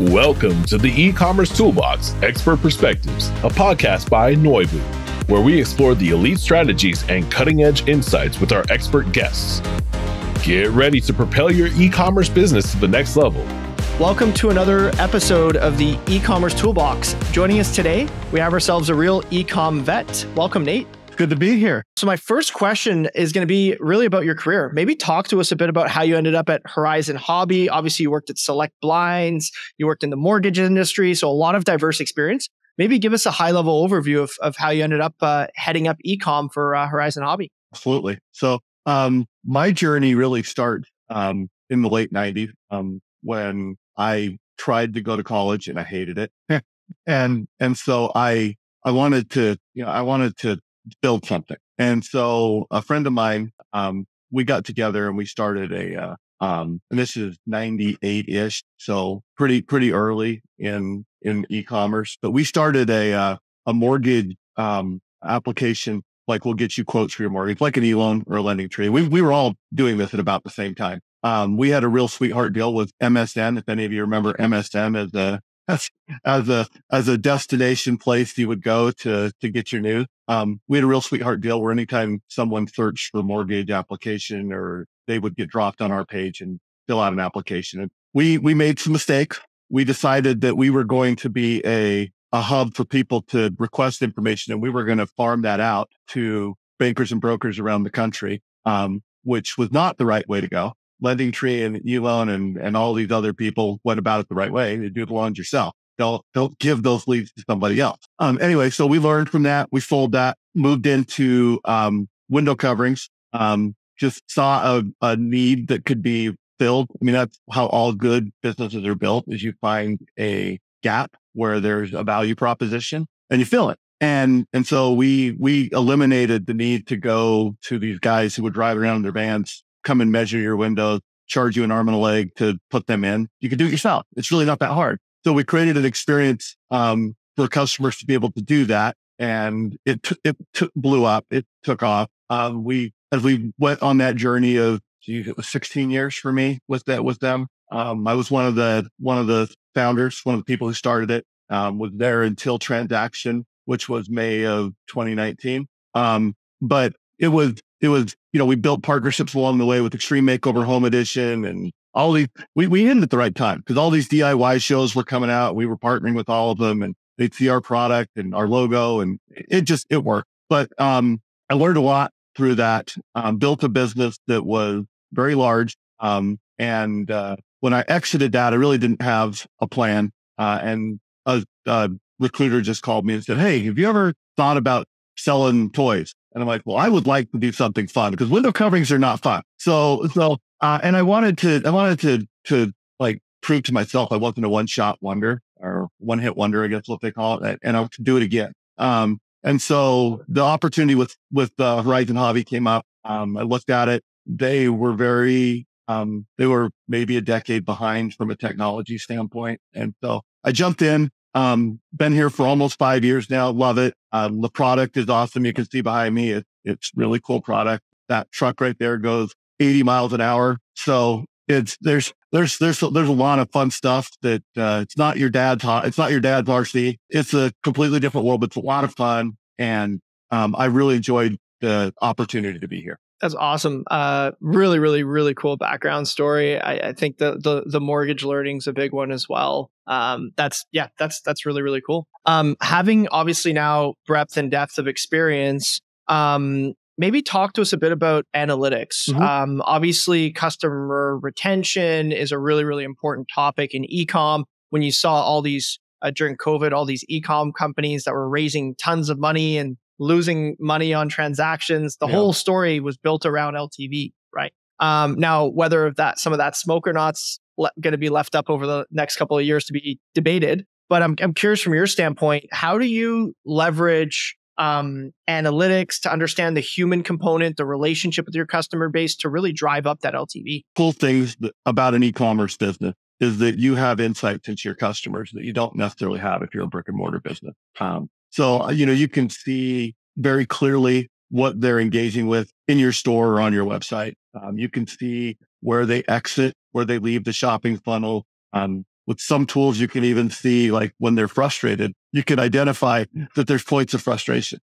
Welcome to the eCommerce Toolbox Expert Perspectives, a podcast by Noivo, where we explore the elite strategies and cutting-edge insights with our expert guests. Get ready to propel your e-commerce business to the next level. Welcome to another episode of the eCommerce Toolbox. Joining us today, we have ourselves a real e-com vet. Welcome, Nate. Good to be here. So my first question is going to be really about your career. Maybe talk to us a bit about how you ended up at Horizon Hobby. Obviously, you worked at Select Blinds. You worked in the mortgage industry, so a lot of diverse experience. Maybe give us a high-level overview of how you ended up heading up e-com for Horizon Hobby. Absolutely. So my journey really started in the late 90s when I tried to go to college and I hated it. and so I wanted to build something. And so a friend of mine, we got together and we started and this is 98-ish. So pretty early in e-commerce, but we started a mortgage, application, like we'll get you quotes for your mortgage, like an e-loan or a lending tree. We were all doing this at about the same time. We had a real sweetheart deal with MSN. If any of you remember MSN as a destination place you would go to get your news. We had a real sweetheart deal where anytime someone searched for mortgage application, or they would get dropped on our page and fill out an application. And we made some mistakes. We decided that we were going to be a hub for people to request information, and we were going to farm that out to bankers and brokers around the country, which was not the right way to go. Lending Tree and eLoan and all these other people went about it the right way. They do the loans yourself. Don't give those leads to somebody else. Anyway, so we learned from that. We sold that, moved into window coverings. Just saw a need that could be filled. I mean, that's how all good businesses are built, is you find a gap where there's a value proposition and you fill it. And so we eliminated the need to go to these guys who would drive around in their vans, come and measure your windows, charge you an arm and a leg to put them in. You can do it yourself. It's really not that hard. So we created an experience for customers to be able to do that, and it blew up. It took off. As we went on that journey of, it was 16 years for me with them. I was one of the founders, one of the people who started it. Was there until transaction, which was May of 2019. But it was, we built partnerships along the way with Extreme Makeover Home Edition and all these. We hit it at the right time because all these DIY shows were coming out. We were partnering with all of them, and they'd see our product and our logo, and it worked. But I learned a lot through that. Built a business that was very large. And when I exited that, I really didn't have a plan. And a recruiter just called me and said, "Hey, have you ever thought about selling toys?" And I'm like, "Well, I would like to do something fun because window coverings are not fun." And I wanted to like prove to myself I wasn't a one-shot wonder or one-hit wonder, I guess what they call it, and I could do it again. And so the opportunity with Horizon Hobby came up. I looked at it. They were they were maybe a decade behind from a technology standpoint. And so I jumped in. Been here for almost 5 years now. Love it. The product is awesome. You can see behind me. It's really cool product. That truck right there goes 80 miles an hour. So there's a lot of fun stuff that, it's not your dad's RC. It's a completely different world, but it's a lot of fun. And, I really enjoyed the opportunity to be here. That's awesome. Really, really, really cool background story. I think the mortgage learning's a big one as well. That's really, really cool. Having obviously now breadth and depth of experience, maybe talk to us a bit about analytics. Mm-hmm. Obviously, customer retention is a really, really important topic in e-com. When you saw all these, during COVID, all these e-com companies that were raising tons of money and losing money on transactions, the whole story was built around LTV, right? Now, whether some of that smoke or not's going to be left up over the next couple of years to be debated. But I'm curious from your standpoint, how do you leverage analytics to understand the human component, the relationship with your customer base to really drive up that LTV? Cool things about an e-commerce business is that you have insights into your customers that you don't necessarily have if you're a brick and mortar business. So, you can see very clearly what they're engaging with in your store or on your website. You can see where they exit, where they leave the shopping funnel. with some tools, you can even see like when they're frustrated, you can identify that there's points of frustration.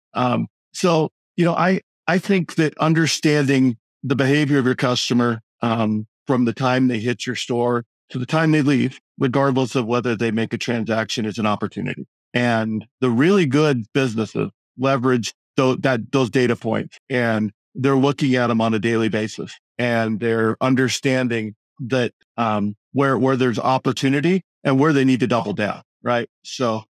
So, I think that understanding the behavior of your customer from the time they hit your store to the time they leave, regardless of whether they make a transaction, is an opportunity. And the really good businesses leverage those data points, and they're looking at them on a daily basis, and they're understanding that where there's opportunity and where they need to double down, right? So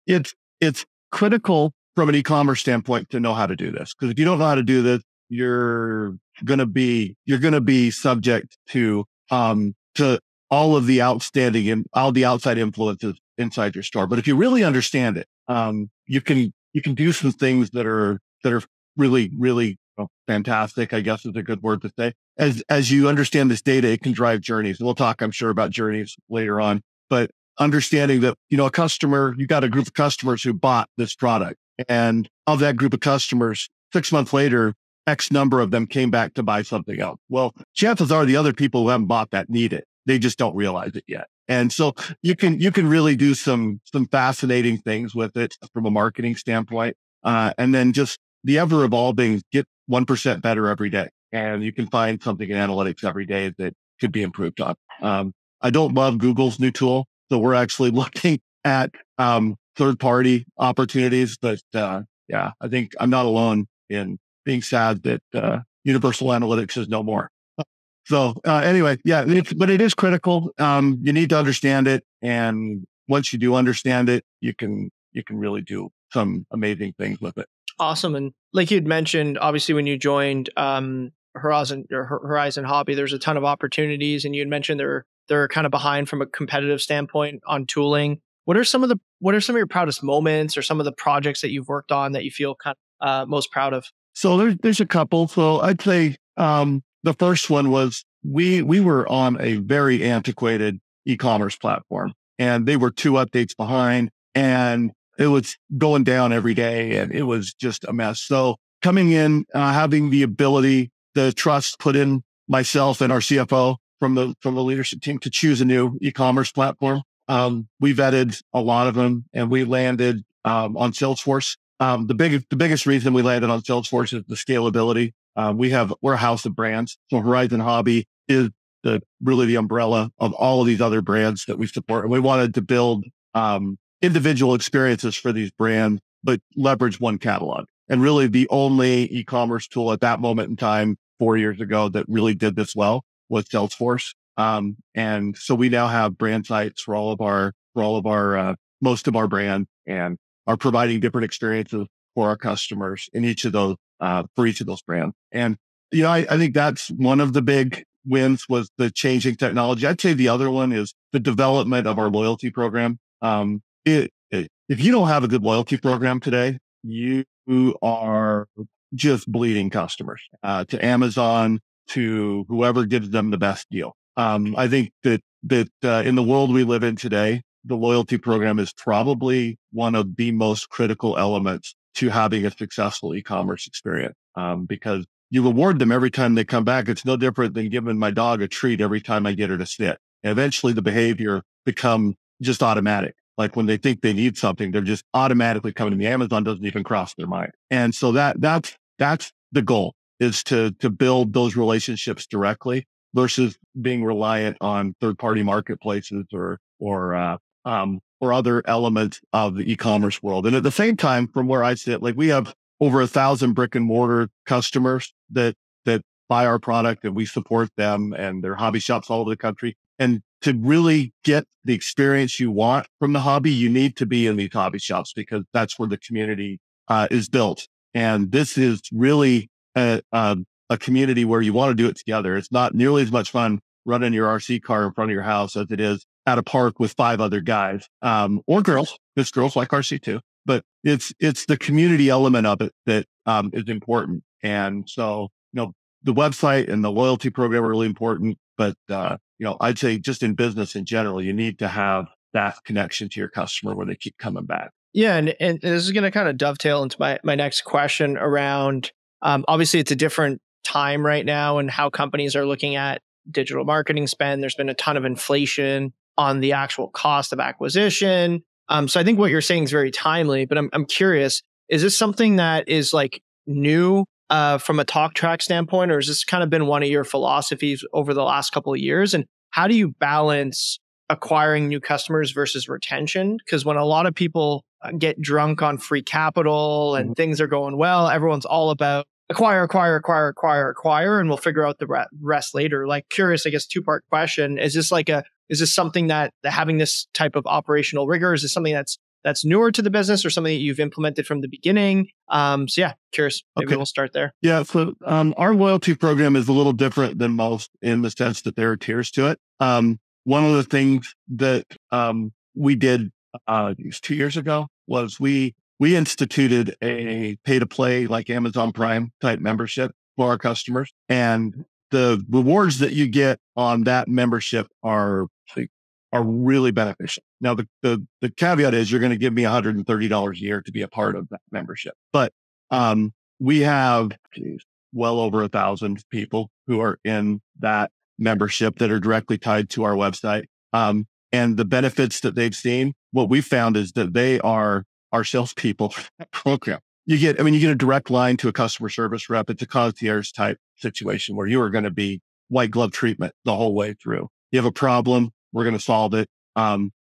it's critical from an e-commerce standpoint to know how to do this, because if you don't know how to do this, you're gonna be subject to all of the outstanding and all the outside influences inside your store. But if you really understand it, you can do some things that are really, really fantastic, I guess is a good word to say. As you understand this data, it can drive journeys. And we'll talk, I'm sure, about journeys later on. But understanding that, a customer, you got a group of customers who bought this product. And of that group of customers, 6 months later, X number of them came back to buy something else. Well, chances are the other people who haven't bought that need it. They just don't realize it yet. And so you can really do some fascinating things with it from a marketing standpoint. And then just the ever evolving, get 1% better every day. And you can find something in analytics every day that could be improved on. I don't love Google's new tool. So we're actually looking at third-party opportunities. But I think I'm not alone in being sad that Universal Analytics is no more. So anyway, but it is critical. You need to understand it. And once you do understand it, you can really do some amazing things with it. Awesome. And like you'd mentioned, obviously when you joined Horizon Hobby, there's a ton of opportunities, and you'd mentioned they're kind of behind from a competitive standpoint on tooling. What are some of your proudest moments, or some of the projects that you've worked on that you feel kind of most proud of? So there's a couple. So I'd say the first one was we were on a very antiquated e-commerce platform, and they were 2 updates behind, and it was going down every day, and it was just a mess. So coming in, having the ability, the trust put in myself and our CFO from the leadership team to choose a new e-commerce platform. We vetted a lot of them, and we landed on Salesforce. The biggest reason we landed on Salesforce is the scalability. We're a house of brands. So Horizon Hobby is really the umbrella of all of these other brands that we support. And we wanted to build individual experiences for these brands, but leverage one catalog. And really the only e-commerce tool at that moment in time, 4 years ago, that really did this well was Salesforce. And so we now have brand sites for all of our most of our brands, and are providing different experiences for our customers in each of those, for each of those brands. And, I think that's one of the big wins, was the changing technology. I'd say the other one is the development of our loyalty program. If you don't have a good loyalty program today, you are just bleeding customers, to Amazon, to whoever gives them the best deal. I think that in the world we live in today, the loyalty program is probably one of the most critical elements to having a successful e-commerce experience, because you reward them every time they come back. It's no different than giving my dog a treat every time I get her to sit. And eventually the behavior becomes just automatic. Like when they think they need something, they're just automatically coming to me. Amazon doesn't even cross their mind. And so that's the goal, is to build those relationships directly versus being reliant on third-party marketplaces or other elements of the e-commerce world. And at the same time, from where I sit, like we have over 1,000 brick and mortar customers that buy our product, and we support them and their hobby shops all over the country. And to really get the experience you want from the hobby, you need to be in these hobby shops, because that's where the community is built. And this is really a community where you want to do it together. It's not nearly as much fun running your RC car in front of your house as it is at a park with 5 other guys, or girls. There's girls like RC too, but it's the community element of it that is important. And so, the website and the loyalty program are really important, but I'd say just in business in general, you need to have that connection to your customer where they keep coming back. Yeah. And this is going to kind of dovetail into my next question around, obviously it's a different time right now and how companies are looking at digital marketing spend. There's been a ton of inflation. on the actual cost of acquisition. So I think what you're saying is very timely, but I'm curious, is this something that is like new from a talk track standpoint, or has this kind of been one of your philosophies over the last couple of years? And how do you balance acquiring new customers versus retention? Because when a lot of people get drunk on free capital and things are going well, everyone's all about acquire, and we'll figure out the rest later. Like, curious, I guess, two-part question. Is this something that having this type of operational rigor, is this something that's newer to the business or something that you've implemented from the beginning? So yeah, curious. Maybe we'll start there. Yeah. So our loyalty program is a little different than most in the sense that there are tiers to it. One of the things that we did 2 years ago was we instituted a pay to play like Amazon Prime type membership for our customers. And the rewards that you get on that membership are really beneficial. Now, the caveat is you're going to give me $130 a year to be a part of that membership. But we have well over 1,000 people who are in that membership that are directly tied to our website. And the benefits that they've seen, what we found is that they are our salespeople for that program. You get a direct line to a customer service rep. It's a concierge type situation where you are going to be white glove treatment the whole way through. You have a problem, we're going to solve it.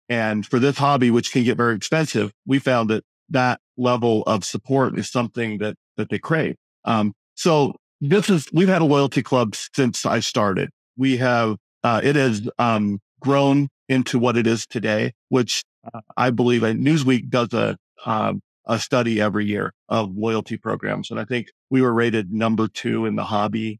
And for this hobby, which can get very expensive, we found that level of support is something that they crave. So we've had a loyalty club since I started. We have, it has grown into what it is today, which I believe Newsweek does a study every year of loyalty programs. And I think we were rated number 2 in the hobby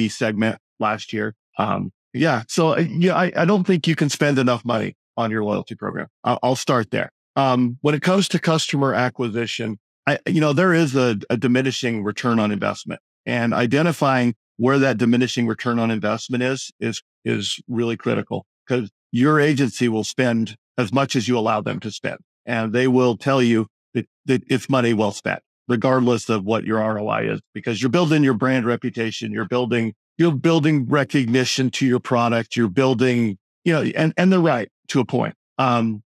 segment last year. So I don't think you can spend enough money on your loyalty program. I'll start there. When it comes to customer acquisition, there is a diminishing return on investment, and identifying where that diminishing return on investment is really critical, because your agency will spend as much as you allow them to spend, and they will tell you that it's money well spent, regardless of what your ROI is, because you're building your brand reputation, you're building recognition to your product, you're building, and they're right to a point.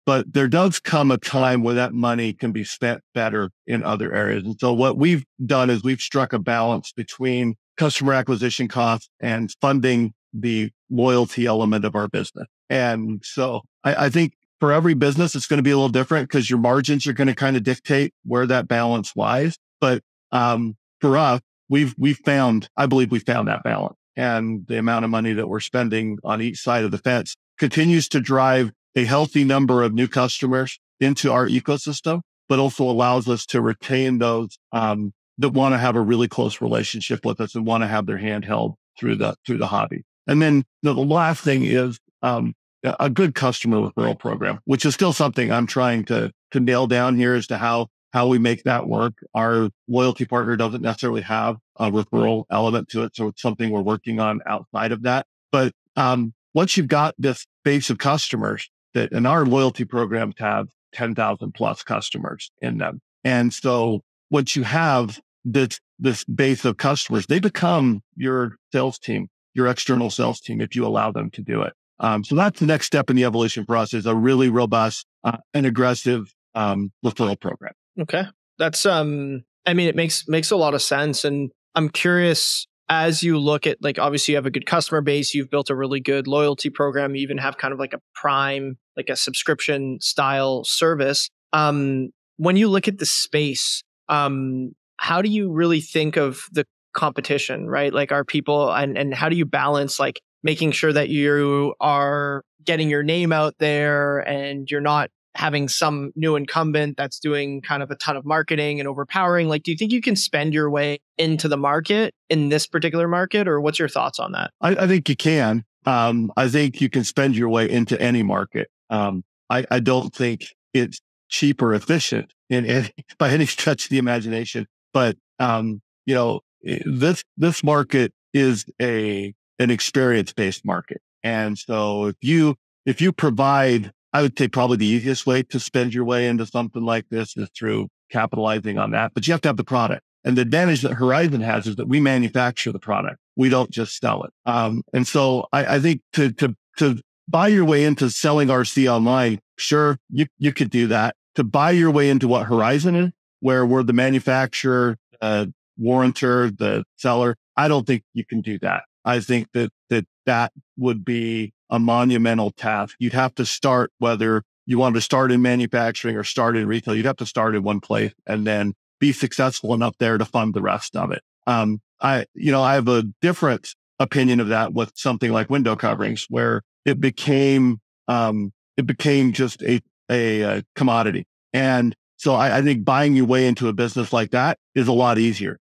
But there does come a time where that money can be spent better in other areas. And so what we've done is we've struck a balance between customer acquisition costs and funding the loyalty element of our business. And so I think for every business, it's going to be a little different, because your margins are going to kind of dictate where that balance lies. But for us, I believe we found that balance, and the amount of money that we're spending on each side of the fence continues to drive a healthy number of new customers into our ecosystem, but also allows us to retain those that want to have a really close relationship with us and want to have their hand held through the hobby. And then the last thing is a good customer referral program, which is still something I'm trying to nail down here as to how we make that work. Our loyalty partner doesn't necessarily have a referral element to it, so it's something we're working on outside of that. But once you've got this base of customers, and our loyalty programs have 10,000 plus customers in them, and so once you have this base of customers, they become your sales team, your external sales team, if you allow them to do it. So that's the next step in the evolution process: a really robust and aggressive referral program. Okay. That's, it makes a lot of sense. And I'm curious, as you look at, like, obviously you have a good customer base, you've built a really good loyalty program, you even have kind of like a Prime, like a subscription style service. When you look at the space, how do you really think of the competition, right? Like, are people, and how do you balance like making sure that you are getting your name out there and you're not having some new incumbent that's doing kind of a ton of marketing and overpowering? Like, do you think you can spend your way into the market in this particular market, or what's your thoughts on that? I think you can. I think you can spend your way into any market. I don't think it's cheap or efficient by any stretch of the imagination, but this market is an experience-based market. And so if you provide, I would say probably the easiest way to spend your way into something like this is through capitalizing on that, but you have to have the product. And the advantage that Horizon has is that we manufacture the product. We don't just sell it. And so I think to buy your way into selling RC online, sure, you could do that. To buy your way into what Horizon is, where we're the manufacturer, warrantor, the seller, I don't think you can do that. I think that would be a monumental task. You'd have to start, whether you want to start in manufacturing or start in retail, you'd have to start in one place and then be successful enough there to fund the rest of it. I have a different opinion of that with something like window coverings, where it became just a commodity. And so I think buying your way into a business like that is a lot easier,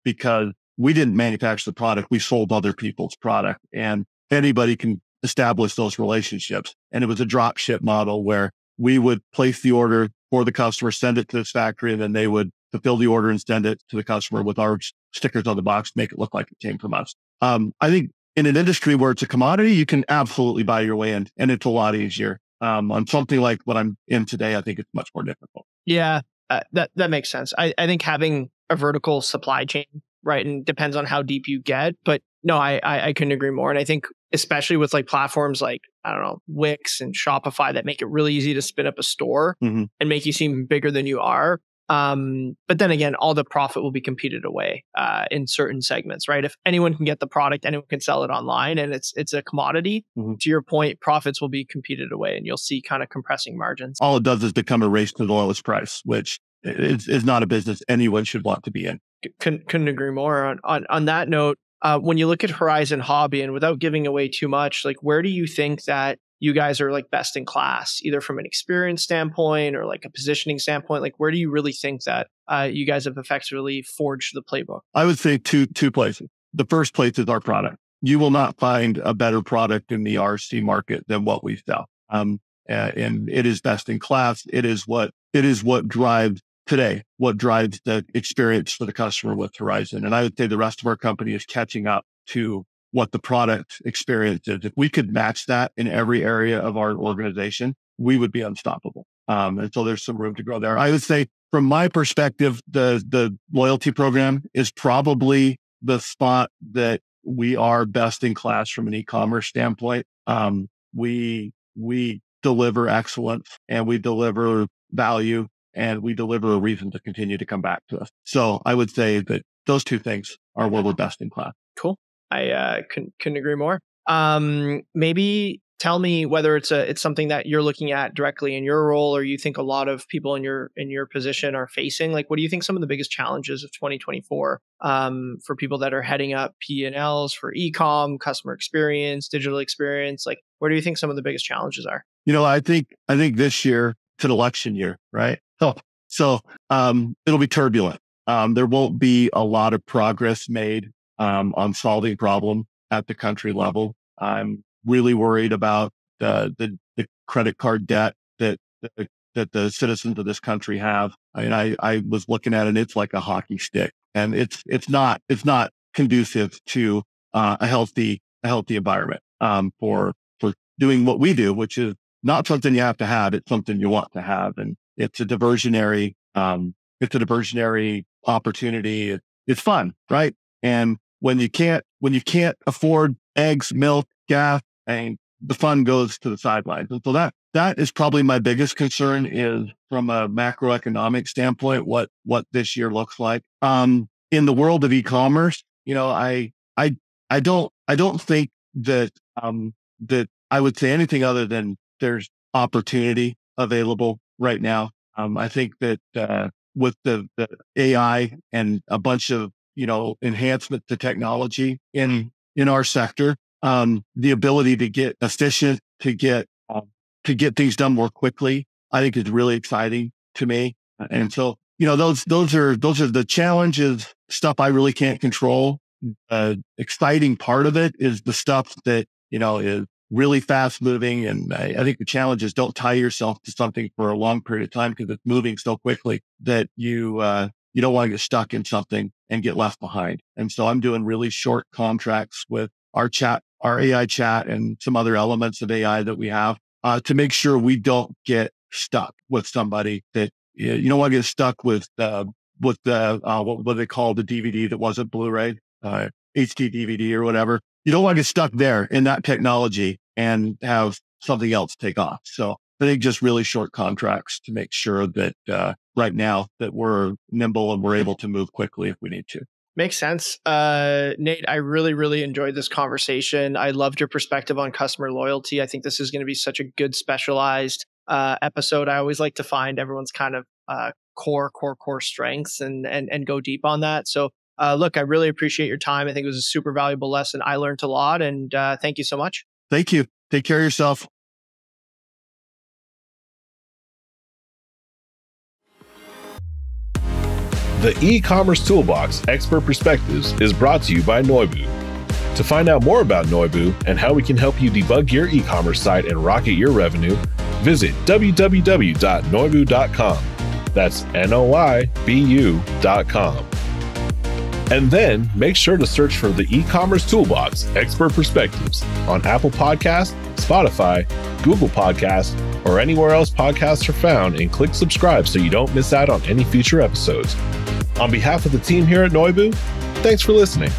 because we didn't manufacture the product. We sold other people's product, and anybody can establish those relationships. And it was a drop ship model where we would place the order for the customer, send it to this factory, and then they would fulfill the order and send it to the customer with our stickers on the box, make it look like it came from us. I think in an industry where it's a commodity, you can absolutely buy your way in, and it's a lot easier. On something like what I'm in today, I think it's much more difficult. Yeah, that makes sense. I think having a vertical supply chain, right, and depends on how deep you get. But no, I couldn't agree more. And I think especially with like platforms like, I don't know, Wix and Shopify that make it really easy to spin up a store and make you seem bigger than you are. But then again, all the profit will be competed away in certain segments, right? If anyone can get the product, anyone can sell it online, and it's a commodity. To your point, profits will be competed away, and you'll see kind of compressing margins. All it does is become a race to the lowest price, which is not a business anyone should want to be in. Couldn't agree more. On that note, when you look at Horizon Hobby, and without giving away too much, like where do you think that you guys are like best in class, either from an experience standpoint or like a positioning standpoint? Like where do you really think that you guys have effectively forged the playbook? I would say two places. The first place is our product. You will not find a better product in the RC market than what we sell. And it is best in class. It is what drives today, what drives the experience for the customer with Horizon. And I would say the rest of our company is catching up to what the product experience is. If we could match that in every area of our organization, we would be unstoppable. And so there's some room to grow there. I would say from my perspective, the loyalty program is probably the spot that we are best in class from an e-commerce standpoint. We deliver excellence, and we deliver value, and we deliver a reason to continue to come back to us. So I would say that those two things are where we're best in class. Cool. I couldn't agree more. Maybe tell me whether it's something that you're looking at directly in your role, or you think a lot of people in your position are facing. Like, what do you think some of the biggest challenges of 2024 for people that are heading up P&Ls for e-com, customer experience, digital experience? Like, where do you think some of the biggest challenges are? I think this year it's an election year, right? So it'll be turbulent. There won't be a lot of progress made on solving problem at the country level. I'm really worried about the credit card debt that the citizens of this country have. I mean, I was looking at it, and it's like a hockey stick, and it's not conducive to a healthy environment for doing what we do, which is not something you have to have. It's something you want to have, and it's a diversionary opportunity. It's fun, right? And when you can't afford eggs, milk, gas, and the fun goes to the sidelines. And so that is probably my biggest concern, is from a macroeconomic standpoint, what this year looks like. In the world of e-commerce, I don't think that that I would say anything other than there's opportunity available right now. I think that with the AI and a bunch of enhancement to technology in our sector, the ability to get efficient, to get things done more quickly, I think is really exciting to me. And so, those are the challenges, stuff I really can't control. Exciting part of it is the stuff that, is really fast moving. And I think the challenge is don't tie yourself to something for a long period of time, because it's moving so quickly that you don't want to get stuck in something and get left behind. And so I'm doing really short contracts with our AI chat, and some other elements of AI that we have to make sure we don't get stuck with somebody that you don't want to get stuck with what they call the DVD that wasn't Blu-ray, HD DVD or whatever. you don't want to get stuck there in that technology and have something else take off. So I think just really short contracts to make sure that right now that we're nimble and we're able to move quickly if we need to. Makes sense. Nate, I really, really enjoyed this conversation. I loved your perspective on customer loyalty. I think this is going to be such a good specialized episode. I always like to find everyone's kind of core strengths and go deep on that. So look, I really appreciate your time. I think it was a super valuable lesson. I learned a lot, and thank you so much. Thank you. Take care of yourself. The e-commerce toolbox Expert Perspectives is brought to you by Noivo. To find out more about Noivo and how we can help you debug your e-commerce site and rocket your revenue, visit www.noivo.com. That's noibu.com. And then make sure to search for the e-commerce toolbox Expert Perspectives on Apple Podcasts, Spotify, Google Podcasts, or anywhere else podcasts are found, and click subscribe so you don't miss out on any future episodes. On behalf of the team here at Noivo, thanks for listening.